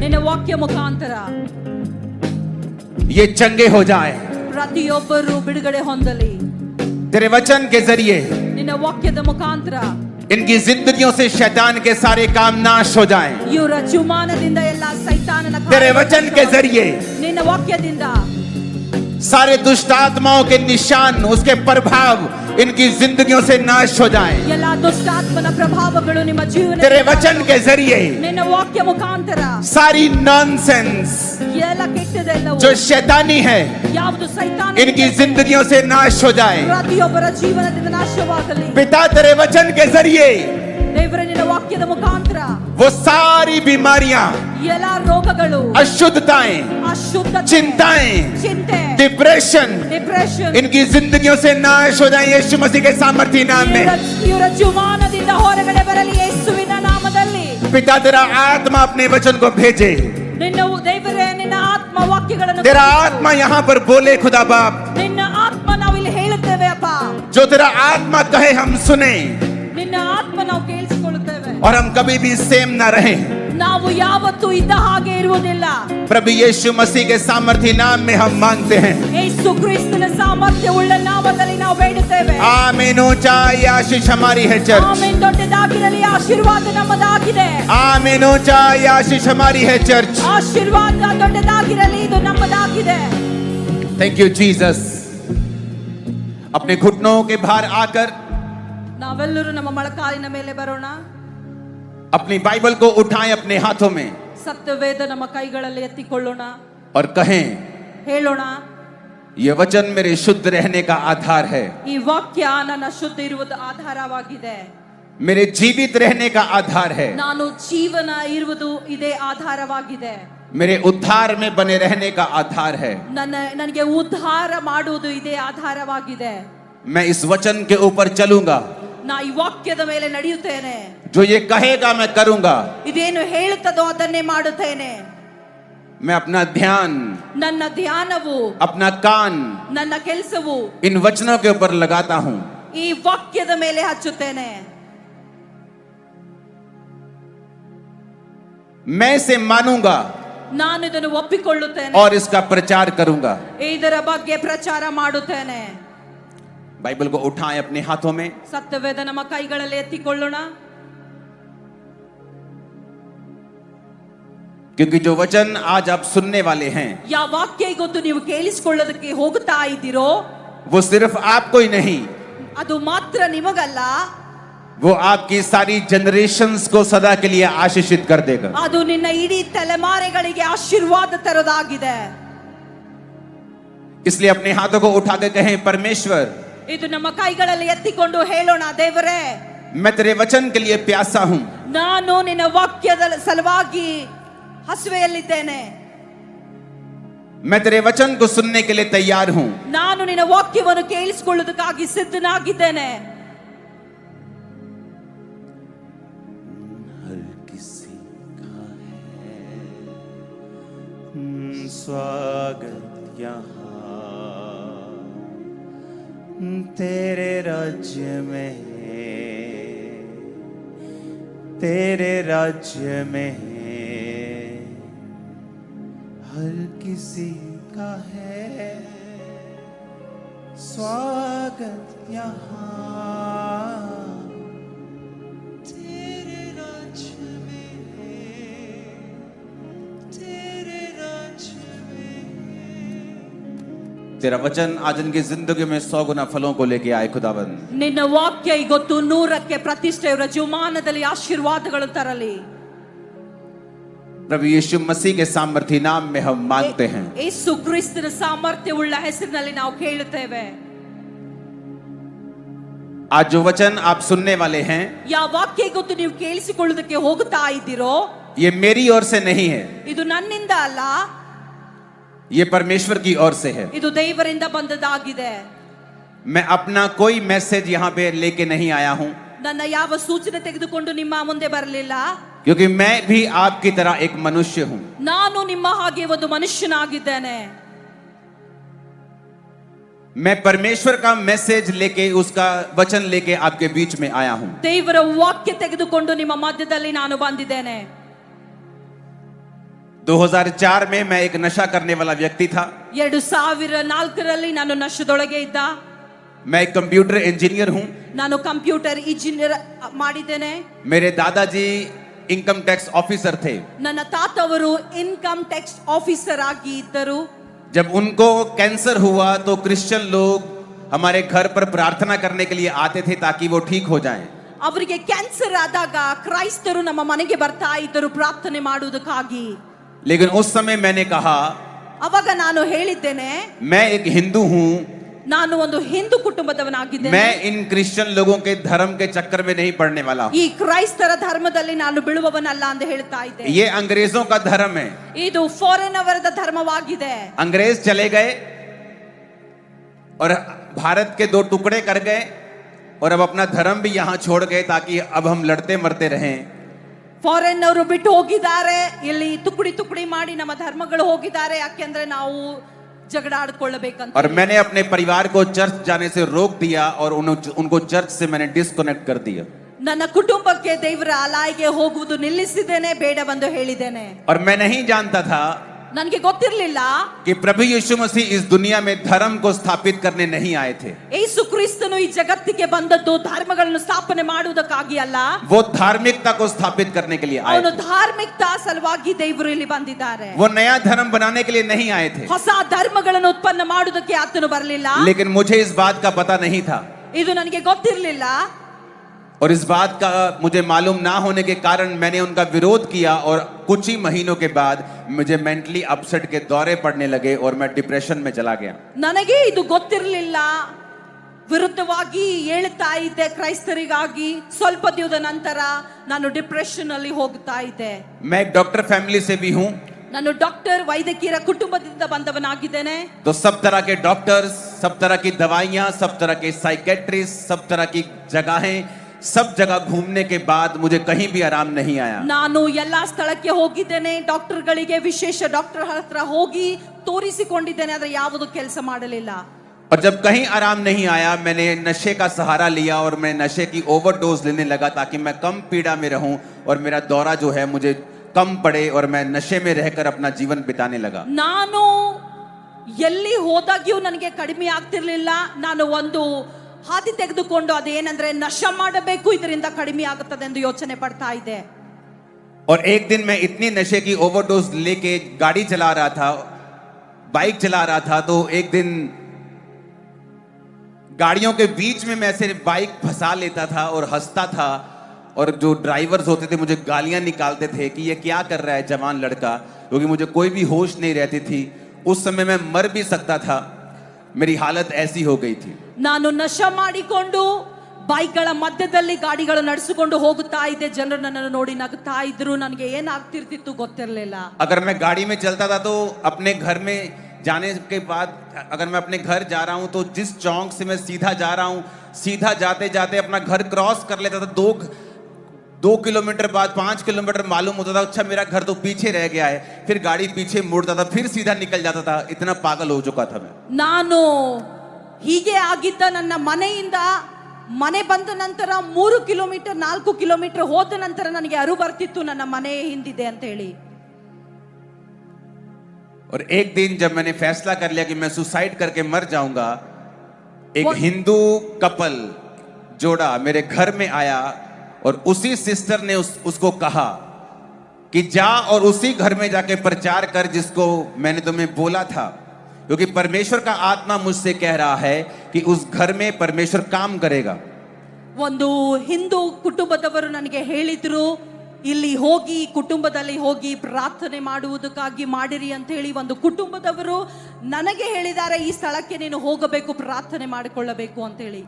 ನಿನ್ನ ವಾಕ್ಯ ಮುಖಾಂತರ ये चंगे हो जाए। ಪ್ರತಿಯೊಬ್ಬರು ಬಿಡುಗಡೆ ಹೊಂದಲಿ। तेरे वचन के जरिए ನಿನ್ನ ವಾಕ್ಯದ ಮುಖಾಂತರ इनकी जिंदगियों से शैतान के सारे काम नाश हो जाएं। ಇವರ ಜೀವಮಾನದಿಂದ ಎಲ್ಲ ಸೈತಾನನ तेरे वचन के जरिए ನಿನ್ನ ವಾಕ್ಯದಿಂದ सारे दुष्ट आत्माओं के निशान, उसके प्रभाव इनकी जिंदगियों से नाश हो जाएं। ಎಲ್ಲ ದುಷ್ಟಾತ್ಮನ ಪ್ರಭಾವಗಳು ನಿಮ್ಮ ಜೀವನ तेरे वचन के जरिए ನಿನ್ನ ವಾಕ್ಯ ಮುಖಾಂತರ सारी नॉनसेंस ಎಲ್ಲ ಕೆಟ್ಟದೆಲ್ಲವೂ जो शैतानी है ಯಾವುದು ಸೈತಾನ इनकी जिंदगियों से नाश हो जाए। ಪ್ರತಿಯೊಬ್ಬರ ಜೀವನದಿಂದ ನಾಶವಾಗಲಿ। पिता तेरे वचन के जरिए ದೇವರ ನಿನ್ನ ವಾಕ್ಯದ ಮುಖಾಂತರ वो सारी बीमारियां, ಎಲ್ಲ ರೋಗಗಳು, अशुद्धताएं, ಅಶುದ್ಧತೆ, चिंताएं, ಚಿಂತೆ, डिप्रेशन ಡಿಪ್ರೆಷನ್ इनकी जिंदगियों से नाश हो जाए यीशु मसीह के सामर्थी नाम में। ಇವರ ಜೀವಮಾನದಿಂದ ಹೊರಗಡೆ ಬರಲಿ ಯೇಸುವಿನ ನಾಮದಲ್ಲಿ। पिता तेरा आत्मा अपने वचन को भेजे। ನಿನ್ನ ದೇವರೇ ನಿನ್ನ ಆತ್ಮ ವಾಕ್ಯಗಳನ್ನು तेरा आत्मा यहाँ पर बोले खुदा बाप, ನಿನ್ನ ಆತ್ಮ ನಾವು ಇಲ್ಲಿ ಹೇಳುತ್ತೇವೆ ಅಪ್ಪ। जो तेरा आत्मा कहे हम सुने ನಿನ್ನ ಆತ್ಮ ನಾವು ಕೇಳಿಸಿಕೊಳ್ಳುತ್ತೇವೆ और हम कभी भी सेम ना रहे। ನಾವು ಯಾವತ್ತೂ ಇದ್ದ ಹಾಗೆ ಇರುವುದಿಲ್ಲ। प्रभु यीशु मसीह के सामर्थी नाम में हम मांगते हैं। ಯೇಸು ಕ್ರಿಸ್ತನ ಸಾಮರ್ಥ್ಯವುಳ್ಳ ನಾಮದಲ್ಲಿ ನಾವು ಬೇಡುತ್ತೇವೆ। आमीन। ऊंचा ये आशीष हमारी है चर्च। ಆಮೆನ್। ದೊಡ್ಡದಾಗಿರಲಿ, ಆಶೀರ್ವಾದ ನಮ್ಮದಾಗಿದೆ। आमीन। ऊंचा ये आशीष हमारी है चर्च। ಆಶೀರ್ವಾದ ದೊಡ್ಡದಾಗಿರಲಿ, ಇದು ನಮ್ಮದಾಗಿದೆ। Thank you Jesus. अपने घुटनों के भार आकर ನಾವೆಲ್ಲರೂ ನಮ್ಮ ಮೊಳಕಾಲಿನ ಮೇಲೆ ಬರೋಣ। अपनी बाइबल को उठाएं अपने हाथों में ಸತ್ಯವೇದ ನಮ್ಮ ಕೈಗಳಲ್ಲಿ ಎತ್ತಿಕೊಳ್ಳೋಣ, और कहें, ಹೇಳೋಣ, ये वचन मेरे शुद्ध रहने का आधार है, ಈ ವಾಕ್ಯ ನನ್ನ ಶುದ್ಧ ಇರುವುದು ಆಧಾರವಾಗಿದೆ, मेरे जीवित रहने का आधार है, ನಾನು ಜೀವನ ಇರುವುದು ಇದೇ ಆಧಾರವಾಗಿದೆ, मेरे उद्धार में बने रहने का आधार है। ನನಗೆ ಉದ್ಧಾರ ಮಾಡುವುದು ಇದೇ ಆಧಾರವಾಗಿದೆ। मैं इस वचन के ऊपर चलूंगा, ನಾ ಈ ವಾಕ್ಯದ ಮೇಲೆ ನಡೆಯುತ್ತೇನೆ, जो ये कहेगा मैं करूंगा। ಇದೇನು ಹೇಳುತ್ತದೋ ಅದನ್ನೇ ಮಾಡುತ್ತೇನೆ। मैं अपना ध्यान, ನನ್ನ ಧ್ಯಾನವು, अपना कान ನನ್ನ ಕೆಲಸವು इन वचनों के ऊपर लगाता हूं। ಈ ವಾಕ್ಯದ ಮೇಲೆ ಹಚ್ಚುತ್ತೇನೆ। मैं इसे मानूंगा ನಾನು ಇದನ್ನು ಒಪ್ಪಿಕೊಳ್ಳುತ್ತೇನೆ और इसका प्रचार करूंगा। ಇದರ ಬಗ್ಗೆ ಪ್ರಚಾರ ಮಾಡುತ್ತೇನೆ। बाइबल को उठाएं अपने हाथों में, ಸತ್ಯವೇದ ನಮ್ಮ ಕೈಗಳಲ್ಲಿ ಎತ್ತಿಕೊಳ್ಳೋಣ, क्योंकि जो वचन आज आप सुनने वाले हैं ಯಾವ ವಾಕ್ಯ ಇವತ್ತು ನೀವು ಕೇಳಿಸಿಕೊಳ್ಳೋದಕ್ಕೆ ಹೋಗ್ತಾ ಇದ್ದೀರೋ वो सिर्फ आपको ही नहीं, ಅದು ಮಾತ್ರ ನಿಮಗಲ್ಲ, वो आपकी सारी जनरेशंस को सदा के लिए आशीषित कर देगा। ಅದು ನಿನ್ನ ಇಡೀ ತಲೆಮಾರೆಗಳಿಗೆ ಆಶೀರ್ವಾದ ತರದಾಗಿದೆ। इसलिए अपने हाथों को उठा के कहें, परमेश्वर ಇದು ನಮ್ಮ ಕೈಗಳಲ್ಲಿ ಎತ್ತಿಕೊಂಡು ಹೇಳೋಣ, ದೇವರೇ मैं तेरे वचन के लिए प्यासा हूं, ನಾನು ನಿನ್ನ ವಾಕ್ಯದ ಸಲುವಾಗಿ ಹಸುವೆಯಲ್ಲಿದ್ದೇನೆ, मैं तेरे वचन को सुनने के लिए तैयार हूं। ನಾನು ನಿನ್ನ ವಾಕ್ಯವನ್ನು ಕೇಳಿಸಿಕೊಳ್ಳುವುದಕ್ಕಾಗಿ ಸಿದ್ಧನಾಗಿದ್ದೇನೆ। हर किसी का है स्वागत यहाँ तेरे राज्य में, तेरे राज्य में हर किसी का है स्वागत यहाँ तेरे राज्य में, तेरे राज्य में। तेरा वचन आज इनकी जिंदगी में 100 गुना फलों को लेके आए खुदाबंद। ನಿನ್ನ ವಾಕ್ಯ ಇವತ್ತು 100ಕ್ಕೆ ಪ್ರತಿಷ್ಠೆ ಇವರ ಜೀವಮಾನದಲ್ಲಿ ಆಶೀರ್ವಾದಗಳು ತರಲಿ। प्रभु यीशु मसीह के सामर्थी नाम में हम मांगते हैं। ಯೇಸು ಕ್ರಿಸ್ತನ ಸಾಮರ್ಥ್ಯವುಳ್ಳ ಹೆಸರಿನಲ್ಲಿ ನಾವು ಕೇಳುತ್ತೇವೆ। आज जो वचन आप सुनने वाले हैं, ಯಾವ ವಾಕ್ಯ ಇವತ್ತು ನೀವು ಕೇಳಿಸಿಕೊಳ್ಳುವುದಕ್ಕೆ ಹೋಗ್ತಾ ಇದ್ದೀರೋ ये मेरी ओर से नहीं है, ಇದು ನನ್ನಿಂದ ಅಲ್ಲ, ये परमेश्वर की ओर से है। ಇದು ದೇವರಿಂದ ಬಂದದಾಗಿದೆ। मैं अपना कोई मैसेज यहाँ पे लेके नहीं आया हूँ, ನನ್ನ ಯಾವ ಸೂಚನೆ ತೆಗೆದುಕೊಂಡು ನಿಮ್ಮ ಮುಂದೆ ಬರಲಿಲ್ಲ, क्योंकि मैं भी आपकी तरह एक मनुष्य हूँ। ನಾನು ನಿಮ್ಮ ಹಾಗೆ ಒಂದು ಮನುಷ್ಯನಾಗಿದ್ದೇನೆ। मैं परमेश्वर का मैसेज लेके, उसका वचन लेके आपके बीच में आया हूँ। ದೇವರ ವಾಕ್ಯ ತೆಗೆದುಕೊಂಡು ನಿಮ್ಮ ಮಧ್ಯದಲ್ಲಿ ನಾನು ಬಂದಿದ್ದೇನೆ। 2004 में मैं एक नशा करने वाला व्यक्ति था। 2004ರಲ್ಲಿ ನಾನು ನಶದೊಳಗೆ ಇದ್ದ. मैं एक कंप्यूटर इंजीनियर हूं। ನಾನು ಕಂಪ್ಯೂಟರ್ ಇಂಜಿನಿಯರ್ ಮಾಡಿದ್ದೇನೆ. मेरे दादाजी इनकम टैक्स ऑफिसर थे। ನನ್ನ ತಾತವರು ಇನ್ಕಮ್ ಟ್ಯಾಕ್ಸ್ ಆಫೀಸರ್ ಆಗಿ ಇದ್ದರು. जब उनको कैंसर हुआ तो क्रिश्चियन लोग हमारे घर पर प्रार्थना करने के लिए आते थे ताकि वो ठीक हो जाएं। ಅವರಿಗೆ ಕ್ಯಾನ್ಸರ್ ಆದಾಗ ಕ್ರೈಸ್ತರು ನಮ್ಮ ಮನೆಗೆ ಬರ್ತಾ ಇದ್ದರು ಪ್ರಾರ್ಥನೆ ಮಾಡುವುದಕ್ಕಾಗಿ. लेकिन उस समय मैंने कहा, ಅವಾಗ ನಾನು ಹೇಳಿದ್ದೇನೆ, मैं एक हिंदू हूं, ನಾನು ಒಂದು ಹಿಂದೂ ಕುಟುಂಬದವನಾಗಿದ್ದೇನೆ. मैं इन क्रिश्चियन लोगों के धर्म के चक्कर में नहीं पड़ने वाला हूं। ಈ ಕ್ರೈಸ್ತರ ಧರ್ಮದಲ್ಲಿ ನಾನು ಬೀಳುವವನಲ್ಲ ಅಂತ ಹೇಳ್ತಾ ಇದ್ದೆ. ये अंग्रेजों का धर्म है। ಇದು ಫಾರಿನ್ ಅವರದ ಧರ್ಮವಾಗಿದೆ. अंग्रेज चले गए और भारत के 2 टुकड़े कर गए और अब अपना धर्म भी यहां छोड़ गए ताकि अब हम लड़ते मरते रहें। ಫಾರಿನ್ ಅವರು ಬಿಟ್ಟು ಹೋಗಿದ್ದಾರೆ, ಇಲ್ಲಿ ತುಕಡಿ ಮಾಡಿ ನಮ್ಮ ಧರ್ಮಗಳು ಹೋಗಿದ್ದಾರೆ, ಯಾಕೆಂದ್ರೆ ನಾವು ಜಗಳ ಆಡ್ಕೊಳ್ಳಬೇಕಂತ. और मैंने अपने परिवार को चर्च जाने से रोक दिया और उनको चर्च से मैंने डिस्कनेक्ट कर दिया। ನನ್ನ ಕುಟುಂಬಕ್ಕೆ ದೇವರ ಆಲಯಕ್ಕೆ ಹೋಗುವುದು ನಿಲ್ಲಿಸಿದ್ದೇನೆ, ಬೇಡವೆಂದು ಹೇಳಿದ್ದೇನೆ. और मैं नहीं जानता था ನನಗೆ ಗೊತ್ತಿರಲಿಲ್ಲ कि प्रभु यीशु मसीह इस दुनिया में धर्म को स्थापित करने नहीं आए थे। ಯೇಸು ಕ್ರಿಸ್ತನು ಈ ಜಗತ್ತಿಗೆ ಬಂದದ್ದು ಧರ್ಮಗಳನ್ನು ಸ್ಥಾಪನೆ ಮಾಡುವುದಕ್ಕಾಗಿ ಅಲ್ಲ, वो धार्मिकता को स्थापित करने के लिए आए ಅವನು थे। ಧಾರ್ಮಿಕತಾ ಸಲುವಾಗಿ ದೇವರು ಇಲ್ಲಿ ಬಂದಿದ್ದಾರೆ. वो नया धर्म बनाने के लिए नहीं आए थे। ಹೊಸ ಧರ್ಮಗಳನ್ನು ಉತ್ಪನ್ನ ಮಾಡುವುದಕ್ಕೆ ಆತನು ಬರಲಿಲ್ಲ. लेकिन मुझे इस बात का पता नहीं था, ಇದು ನನಗೆ ಗೊತ್ತಿರಲಿಲ್ಲ. और इस बात का मुझे मालूम ना होने के कारण मैंने उनका विरोध किया और कुछ ही महीनों के बाद मुझे मेंटली अपसेट के दौरे पड़ने लगे और मैं डिप्रेशन में चला गया। ನನಗೆ ಇದು ಗೊತ್ತಿರಲಿಲ್ಲ, ವಿರುದ್ಧವಾಗಿ ಹೇಳ್ತಾ ಇದ್ದೆ ಕ್ರೈಸ್ತರಿಗಾಗಿ. ಸ್ವಲ್ಪ ದಿನದ ನಂತರ ನಾನು ಡಿಪ್ರೆಷನ್ ಅಲ್ಲಿ ಹೋಗ್ತಾ ಇದ್ದೆ. मैं एक डॉक्टर फैमिली से भी हूं, ನಾನು ಡಾಕ್ಟರ್ ವೈದ್ಯಕೀಯ ಕುಟುಂಬದಿಂದ ಬಂದವನಾಗಿದ್ದೇನೆ. तो सब तरह के डॉक्टर्स, सब तरह की दवाइयां, सब तरह के साइकेट्रिस्ट, सब तरह की जगहें, सब जगह घूमने के बाद मुझे कहीं भी आराम नहीं आया। ನಾನು ಎಲ್ಲಾ ಸ್ಥಳಕ್ಕೆ ಹೋಗಿದ್ದೇನೆ, ಡಾಕ್ಟರ್ಗಳಿಗೆ ವಿಶೇಷ ಡಾಕ್ಟರ್ ಹತ್ರ ಹೋಗಿ ತೋರಿಸಿಕೊಂಡಿದ್ದೇನೆ, ಆದ್ರೆ ಯಾವುದು ಕೆಲಸ ಮಾಡಲಿಲ್ಲ. और जब कहीं आराम नहीं आया मैंने नशे का सहारा लिया और मैं नशे की ओवरडोज लेने लगा ताकि मैं कम पीड़ा में रहूं और मेरा दौरा जो है मुझे कम पड़े और मैं नशे में रहकर अपना जीवन बिताने लगा। ನಾನು ಎಲ್ಲಿ ಹೋದಾಗ್ಯೂ ನನಗೆ ಕಡಿಮೆ ಆಗ್ತಿರ್ಲಿಲ್ಲ. ನಾನು ಒಂದು ಹಾದಿ ತೆಗೆದುಕೊಂಡು ಅದೇನಂದ್ರೆ ನಶ ಮಾಡಬೇಕು, ಇದರಿಂದ ಕಡಿಮೆ ಆಗುತ್ತದೆ ಎಂದು ಯೋಚನೆ ಪಡ್ತಾ ಇದ್ದೆ. और एक दिन मैं इतनी नशे की ओवरडोज लेके गाड़ी चला रहा था, बाइक चला रहा था, तो एक दिन गाड़ियों के बीच में मैं ऐसे बाइक फंसा लेता था और हंसता था और जो ड्राइवर्स होते थे मुझे गालियां निकालते थे कि ये क्या कर रहा है जवान लड़का, क्योंकि मुझे कोई भी होश नहीं रहती थी। उस समय मैं मर भी सकता था, मेरी हालत ऐसी हो गई थी। ನಾನು ನಶ ಮಾಡಿಕೊಂಡು ಬೈಕ್ಗಳ ಮಧ್ಯದಲ್ಲಿ ಗಾಡಿಗಳು ನಡೆಸಿಕೊಂಡು ಹೋಗುತ್ತಾ ಇದ್ದೆ. ಜನರು ನನ್ನನ್ನು ನೋಡಿ ನಗುತ್ತಾ ಇದ್ರು, ನನಗೆ ಏನಾಗ್ತಿರ್ತಿತ್ತು ಗೊತ್ತಿರಲಿಲ್ಲ. अगर मैं गाड़ी में चलता था तो अपने घर में जाने के बाद अगर मैं अपने घर जा रहा हूं तो जिस चौक से मैं सीधा जा रहा हूं, सीधा जाते जाते अपना घर क्रॉस कर लेता था। 2 किलोमीटर बाद 5 किलोमीटर मालूम होता था अच्छा मेरा घर तो पीछे रह गया है, फिर गाड़ी पीछे मुड़ता था, फिर सीधा निकल जाता था। इतना पागल हो चुका था मैं। ನಾನು ಹೀಗೆ ಆಗಿದ್ದ. ನನ್ನ ಮನೆಯಿಂದ ಮನೆ ಬಂದ ನಂತರ 3 ಕಿಲೋಮೀಟರ್ 4 ಕಿಲೋಮೀಟರ್ ಹೋದ ನಂತರ ನನಗೆ ಅರಿವು ಬರ್ತಿತ್ತು ನನ್ನ ಮನೆ ಹಿಂದಿದೆ ಅಂತ ಹೇಳಿ. और एक दिन जब मैंने फैसला कर लिया कि मैं सुसाइड करके मर जाऊंगा, एक हिंदू कपल जोड़ा मेरे घर में आया और उसी सिस्टर ने उसको कहा कि जा और उसी घर में जाके प्रचार कर जिसको मैंने तुम्हें बोला था, क्योंकि परमेश्वर का आत्मा मुझसे कह रहा है कि उस घर में परमेश्वर काम करेगा। ಒಂದು ಹಿಂದೂ ಕುಟುಂಬದವರು ನನಗೆ ಹೇಳಿದ್ರು, ಇಲ್ಲಿ ಹೋಗಿ ಕುಟುಂಬದಲ್ಲಿ ಹೋಗಿ ಪ್ರಾರ್ಥನೆ ಮಾಡುವುದಕ್ಕಾಗಿ ಮಾಡಿರಿ ಅಂತ ಹೇಳಿ ಒಂದು ಕುಟುಂಬದವರು ನನಗೆ ಹೇಳಿದ್ದಾರೆ, ಈ ಸ್ಥಳಕ್ಕೆ ನೀನು ಹೋಗಬೇಕು, ಪ್ರಾರ್ಥನೆ ಮಾಡಿಕೊಳ್ಳಬೇಕು ಅಂತ ಹೇಳಿ.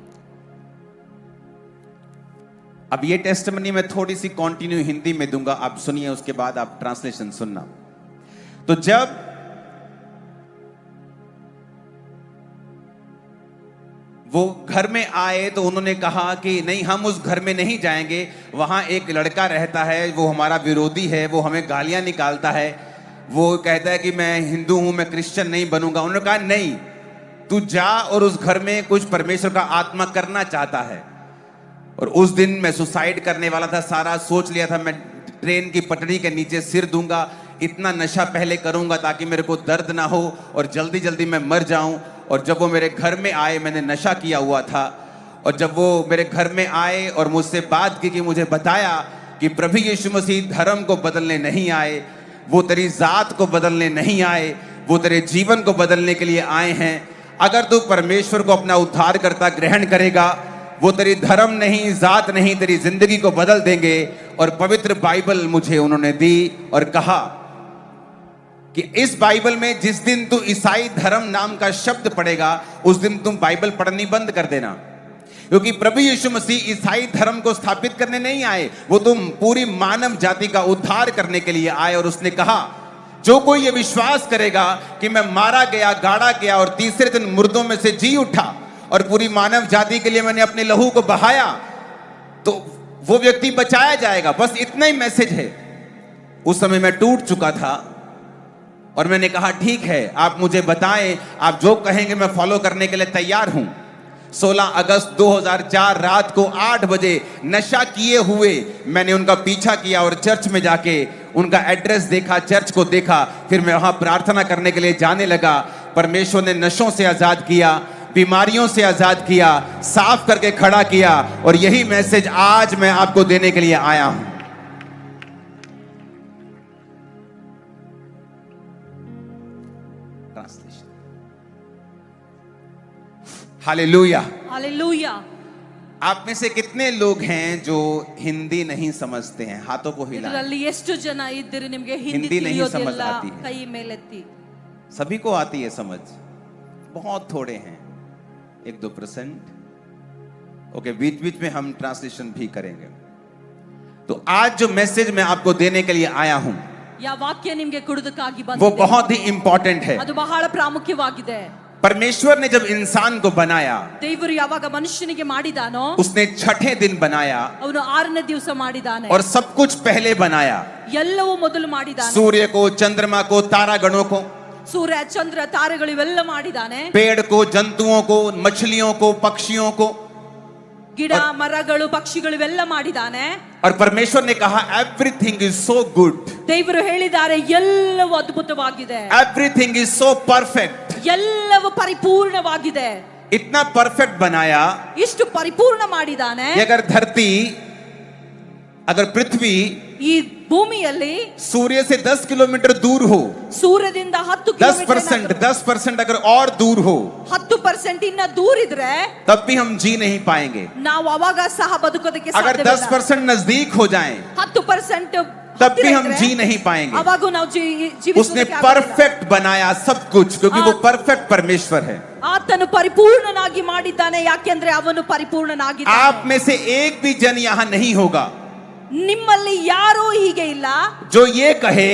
अब ये टेस्टमनी मैं थोड़ी सी कंटिन्यू हिंदी में दूंगा, आप सुनिए, उसके बाद आप ट्रांसलेशन सुनना। तो जब वो घर में आए तो उन्होंने कहा कि नहीं हम उस घर में नहीं जाएंगे, वहां एक लड़का रहता है, वो हमारा विरोधी है, वो हमें गालियां निकालता है, वो कहता है कि मैं हिंदू हूं, मैं क्रिश्चियन नहीं बनूंगा। उन्होंने कहा नहीं, तू जा और उस घर में कुछ परमेश्वर का आत्मा करना चाहता है। और उस दिन मैं सुसाइड करने वाला था, सारा सोच लिया था मैं ट्रेन की पटरी के नीचे सिर दूंगा, इतना नशा पहले करूंगा ताकि मेरे को दर्द ना हो और जल्दी जल्दी मैं मर जाऊं। और जब वो मेरे घर में आए, मैंने नशा किया हुआ था, और जब वो मेरे घर में आए और मुझसे बात की कि मुझे बताया कि प्रभु यीशु मसीह धर्म को बदलने नहीं आए, वो तेरी जात को बदलने नहीं आए, वो तेरे जीवन को बदलने के लिए आए हैं। अगर तू परमेश्वर को अपना उद्धारकर्ता ग्रहण करेगा, वो तेरी धर्म नहीं, जात नहीं, तेरी जिंदगी को बदल देंगे। और पवित्र बाइबल मुझे उन्होंने दी और कहा कि इस बाइबल में जिस दिन तू ईसाई धर्म नाम का शब्द पढ़ेगा, उस दिन तुम बाइबल पढ़नी बंद कर देना, क्योंकि प्रभु यीशु मसीह ईसाई धर्म को स्थापित करने नहीं आए, वो तुम पूरी मानव जाति का उद्धार करने के लिए आए। और उसने कहा, जो कोई ये विश्वास करेगा कि मैं मारा गया, गाड़ा गया और तीसरे दिन मुर्दों में से जी उठा और पूरी मानव जाति के लिए मैंने अपने लहू को बहाया, तो वो व्यक्ति बचाया जाएगा। बस इतना ही मैसेज है। उस समय मैं टूट चुका था और मैंने कहा, ठीक है, आप मुझे बताएं, आप जो कहेंगे मैं फॉलो करने के लिए तैयार हूं। 16 अगस्त 2004 रात को 8 बजे नशा किए हुए मैंने उनका पीछा किया और चर्च में जाके उनका एड्रेस देखा, चर्च को देखा, फिर मैं वहां प्रार्थना करने के लिए जाने लगा। परमेश्वर ने नशों से आजाद किया, बीमारियों से आजाद किया, साफ करके खड़ा किया, और यही मैसेज आज मैं आपको देने के लिए आया हूं। ट्रांसलेशन। हालेलुया। हालेलुया। आप में से कितने लोग हैं जो हिंदी नहीं समझते हैं? हाथों को हिलाएं। ಇದರಲ್ಲಿ ಎಷ್ಟು ಜನ ಇದ್ದೀರಿ ನಿಮಗೆ ಹಿಂದಿ हिंदी नहीं समझ ತಿಳಿಯೋದಿಲ್ಲ? आती है। ಕೈ ಮೇಲೆತ್ತಿ। सभी को आती है समझ, बहुत थोड़े हैं, 1-2%। ओके, बीच बीच में हम ट्रांसलेशन भी करेंगे। तो आज जो मैसेज मैं आपको देने के लिए आया हूं, ಯಾ ವಾಕ್ಯ ನಿಮಗೆ ಕೊಡುವುದಕ್ಕಾಗಿ वो ಬಂದಿದೆ, बहुत ही इंपॉर्टेंट है। ಅದು ಬಹಳ ಪ್ರಾಮುಖ್ಯವಾಗಿದೆ। परमेश्वर ने जब इंसान को बनाया, ದೇವರು ಯಾವಾಗ ಮನುಷ್ಯನಿಗೆ ಮಾಡಿದಾನೋ, उसने छठे दिन बनाया ಅವನು 6ನೇ ದಿವಸ ಮಾಡಿದಾನೆ, और सब कुछ पहले बनाया। ಎಲ್ಲವೂ ಮೊದಲು ಮಾಡಿದಾನೆ। सूर्य को, चंद्रमा को, तारागणों को, ಸೂರ್ಯ ಚಂದ್ರ ತಾರೆಗಳು ಇವೆಲ್ಲ ಮಾಡಿದಾನೆ, पेड़ को, जंतुओं को, मछलियों को, पक्षियों को, ಗಿಡ ಮರಗಳು ಪಕ್ಷಿಗಳು ಇವೆಲ್ಲ ಮಾಡಿದಾನೆ। और परमेश्वर ने कहा, एवरीथिंग इज सो गुड, ದೇವರು ಹೇಳಿದ್ದಾರೆ ಎಲ್ಲವೂ ಅದ್ಭುತವಾಗಿದೆ, एवरीथिंग इज सो परफेक्ट। ಎಲ್ಲವೂ ಪರಿಪೂರ್ಣವಾಗಿದೆ। इतना परफेक्ट बनाया ಇಷ್ಟು ಪರಿಪೂರ್ಣ ಮಾಡಿದಾನೆ। कि अगर पृथ्वी ಈ ಭೂಮಿಯಲ್ಲಿ सूर्य से 10 किलोमीटर दूर हो, ಸೂರ್ಯದಿಂದ 10 ಕಿಲೋಮೀಟರ್ 10% अगर और दूर हो, 10% ಇನ್ನ ದೂರ ಇದ್ರೆ तब भी हम जी नहीं पाएंगे। ನಾವು ಅವಾಗ ಸಹ ಬದುಕೋದಕ್ಕೆ अगर ಸಾಧ್ಯವಿಲ್ಲ। 10% नजदीक हो जाए, 10% तब भी हम जी नहीं पाएंगे। ಅವಾಗ ನಾವು उसने ಜೀವಿಸೋದಕ್ಕೆ ಆಗೋದಿಲ್ಲ। परफेक्ट बनाया सब कुछ, क्योंकि वो परफेक्ट परमेश्वर है। ಆತನು ಪರಿಪೂರ್ಣನಾಗಿ ಮಾಡಿದ್ದಾನೆ, ಯಾಕೆಂದ್ರೆ ಅವನು ಪರಿಪೂರ್ಣನಾಗಿದ್ದಾನೆ। आप में से एक भी जन यहाँ नहीं होगा ನಿಮ್ಮಲ್ಲಿ ಯಾರೂ ಹೀಗೆ ಇಲ್ಲ जो ये कहे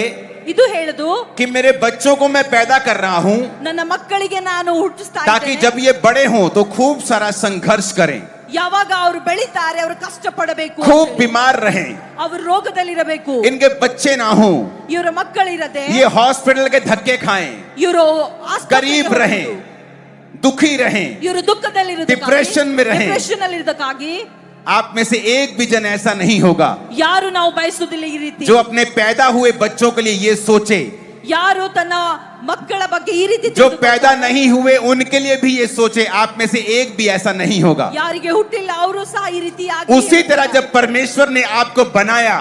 ಇದು ಹೇಳುದು, कि मेरे बच्चों को मैं पैदा कर रहा हूं ನನ್ನ ಮಕ್ಕಳಿಗೆ ನಾನು ಹುಟ್ಟಿಸ್ತಾ ताकि ಇದ್ದೇನೆ, जब ये बड़े हों तो खूब सारा संघर्ष करें, ಯಾವಾಗ ಅವರು ಬೆಳಿತಾರೆ ಅವರು ಕಷ್ಟ ಪಡಬೇಕು, खूब बीमार रहें, ಅವರು ರೋಗದಲ್ಲಿರಬೇಕು, इनके बच्चे ना हों, ಇವರ ಮಕ್ಕಳಿರದೆ ये हॉस्पिटल के धक्के खाएं, ಇವರು गरीब रहें, दुखी रहें, ಇವರು ದುಃಖದಲ್ಲಿರುವುದಕ್ಕಾಗಿ, डिप्रेशन में रहें। ಡಿಪ್ರೆಷನ್ ಅಲ್ಲಿರುವುದಕ್ಕಾಗಿ आप में से एक भी जन ऐसा नहीं होगा ಯಾರು ನಾವು ಬಯಸುವುದಿಲ್ಲ ಈ ರೀತಿ, जो अपने पैदा हुए बच्चों के लिए ये सोचे। ಯಾರು ತನ್ನ ಮಕ್ಕಳ ಬಗ್ಗೆ ಈ ರೀತಿ जो पैदा नहीं हुए उनके लिए भी ये सोचे। आप में से एक भी ऐसा नहीं होगा। ಯಾರಿಗೆ ಹುಟ್ಟಿಲ್ಲ ಅವರು ಸಹ ಈ ರೀತಿ उसी तरह जब परमेश्वर ने आपको बनाया,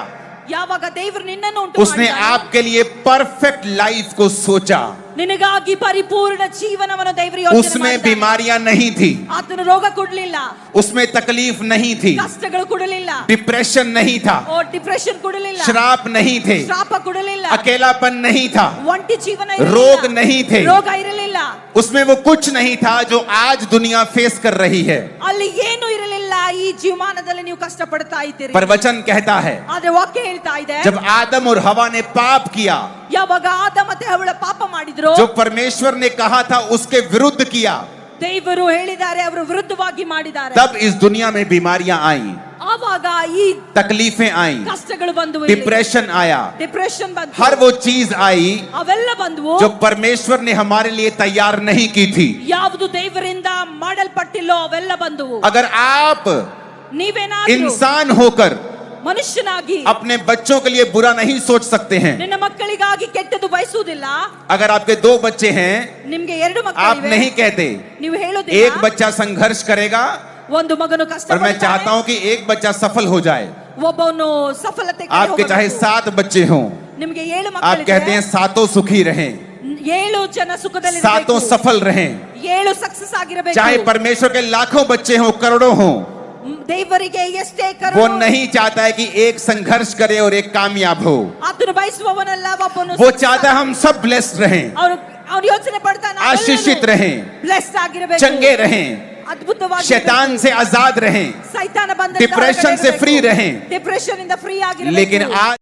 ಯಾವಾಗ ದೇವರು ನಿನ್ನನ್ನು ಉಂಟು उसने ಮಾಡಿದ್ದಾನೆ, आपके लिए परफेक्ट लाइफ को सोचा। ನಿನಗಾಗಿ ಪರಿಪೂರ್ಣ ಜೀವನವನ್ನು ದೇವರು ಯೋಚನೆ उसमें ಮಾಡಿದ್ದಾನೆ। बीमारियां नहीं थी, ಆತನು ರೋಗ ಕೊಡಲಿಲ್ಲ, उसमें तकलीफ नहीं थी, ಕಷ್ಟಗಳು ಕೊಡಲಿಲ್ಲ, डिप्रेशन नहीं था, ಡಿಪ್ರೆಷನ್ ಕೊಡಲಿಲ್ಲ, श्राप नहीं थे, ಶಾಪ ಕೊಡಲಿಲ್ಲ, अकेलापन नहीं था, ಒಂಟಿ ಜೀವನ ಇರಲಿಲ್ಲ, रोग नहीं थे, ರೋಗ ಇರಲಿಲ್ಲ, उसमें वो कुछ नहीं था जो आज दुनिया फेस कर रही है। ಅಲ್ಲಿ ಏನು ಇರಲಿಲ್ಲ, ಈ ಜೀವಮಾನದಲ್ಲಿ ನೀವು ಕಷ್ಟ ಪಡ್ತಾ ಇದ್ದೀರಿ। पर वचन कहता है, ಆದ್ರೆ ವಾಕ್ಯ ಹೇಳ್ತಾ ಇದೆ, जब आदम और हवा ने पाप किया, ಯಾವಾಗ ಆದ ಮತ್ತೆ ಅವಳ ಪಾಪ ಮಾಡಿದ್ರು, जो परमेश्वर ने कहा था उसके विरुद्ध किया, ದೇವರು ಹೇಳಿದ್ದಾರೆ ಅವರು ವಿರುದ್ಧವಾಗಿ ಮಾಡಿದ್ದಾರೆ, तब इस दुनिया में बीमारियां आई, ಆವಾಗ ಈ तकलीफें आई, ಕಷ್ಟಗಳು ಬಂದವು, डिप्रेशन आया, ಡಿಪ್ರೆಷನ್ ಬಂತು, हर वो चीज आई ಅವೆಲ್ಲ ಬಂದವು जो परमेश्वर ने हमारे लिए तैयार नहीं की थी। ಯಾವುದು ದೇವರಿಂದ ಮಾಡಲ್ಪಟ್ಟಿಲ್ಲೋ ಅವೆಲ್ಲ ಬಂದವು। अगर आप ನೀವೇನಾದ್ರೂ इंसान होकर ಮನುಷ್ಯನಾಗಿ अपने बच्चों के लिए बुरा नहीं सोच सकते हैं। ನಿನ್ನ ಮಕ್ಕಳಿಗಾಗಿ ಕೆಟ್ಟದ್ದು ಬಯಸುವುದಿಲ್ಲ. अगर आपके 2 बच्चे हैं, ನಿಮ್ಗೆ 2 आप ಮಕ್ಕಳಿವೆ, नहीं कहते ನೀವು ಹೇಳೋದಿಲ್ಲ. एक बच्चा संघर्ष करेगा ಒಂದು ಮಗನು ಕಷ್ಟ और मैं चाहता हूं कि एक बच्चा सफल हो जाए। ಒಬ್ಬನು ಸಫಲತೆ ಕಡೆ आपके चाहे ಹೋಗಬೇಕು. 7 बच्चे हों, ನಿಮ್ಗೆ 7 आप ಮಕ್ಕಳಿವೆ, कहते हैं सातों सुखी रहें, 7 ಜನ ಸುಖದಲ್ಲಿ सातों सफल रहें। 7 ಸಕ್ಸಸ್ ಆಗಿರಬೇಕು. चाहे परमेश्वर के लाखों बच्चे हों, करोड़ों हों, ದೇವರಿಗೆ ಎಷ್ಟೇ वो ಕರುಣೆ, नहीं चाहता है कि एक संघर्ष करे और एक कामयाब हो। ಆತನು ಬಯಸುವವನಲ್ಲ ಒಬ್ಬನು. वो चाहता है हम सब ब्लेस्ड रहें, ಅವ್ರು ಯೋಚನೆ ಪಡ್ತಾನೆ आशीषित रहें, ಬ್ಲೆಸ್ಡ್ ಆಗಿರಬೇಕು, चंगे रहें, ಅದ್ಭುತವಾಗಿ शैतान से आजाद रहें, ಸೈತಾನ ಬಂದ डिप्रेशन से फ्री रहें। ಡಿಪ್ರೆಷನ್ ಇಂದ ಫ್ರೀ ಆಗಿರಬೇಕು. लेकिन आज